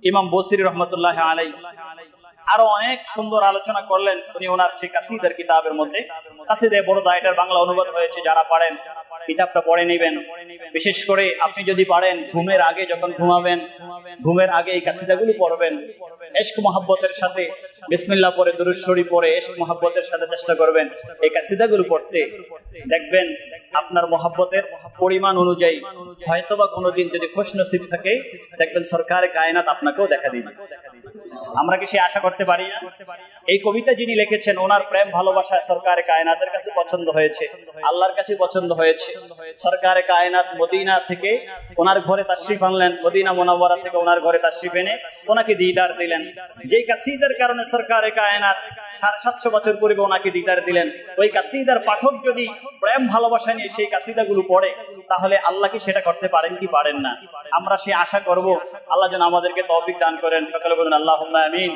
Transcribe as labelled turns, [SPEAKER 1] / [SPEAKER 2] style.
[SPEAKER 1] ইমাম বসরি রহমতুল্লাহ আলাইহি আরো অনেক সুন্দর আলোচনা করলেন উনি ওনার সেই কাসিদার কিতাবের মধ্যে। কাসিদে বড়দা, এটার বাংলা অনুবাদ হয়েছে, যারা পারেন কিতাবটা পড়ে নেবেন। বিশেষ করে আপনি যদি পারেন ঘুমের আগে, যখন ঘুমাবেন, ঘুমের আগে এই কাসিদাগুলো পড়বেন। ইশক মহব্বতের সাথে বিসমিল্লাহ পড়ে, দুরূদ শরীফ পড়ে ইশক মহব্বতের সাথে চেষ্টা করবেন এই কাসিদাগুলো পড়তে। দেখবেন আপনার মহব্বতের পরিমাণ অনুযায়ী হয়তোবা কোনোদিন যদি খুশনসিব থাকে, দেখবেন সরকারে কায়নাত আপনাকেও দেখা দিবে। আমরা কি সে আশা করতে পারি না? এই কবিতা যিনি লিখেছেন, ওনার প্রেম ভালোবাসা সরকারে কায়নাতের কাছে পছন্দ হয়েছে, আল্লাহর কাছে পছন্দ হয়েছে। সরকারে কায়নাত মদিনা থেকে ওনার ঘরে তাশরিফ আনলেন, মদিনা মুনাওয়ারা থেকে ওনার ঘরে তাশরিফ এনে ওনাকে দিদার দিলেন। যেই কাসিদার কারণে সরকারে কায়নাত 750 বছর পূর্বে ওনাকে দিদার দিলেন, ওই কাসিদার পাঠক যদি প্রেম ভালোবাসা নিয়ে সেই কাসিদাগুলো পড়ে, তাহলে আল্লাহ কি সেটা করতে পারেন কি পারেন না? আমরা সে আশা করব। আল্লাহ যেন আমাদেরকে তৌফিক দান করেন। সকলে বলুন আল্লাহুম্মা আমিন।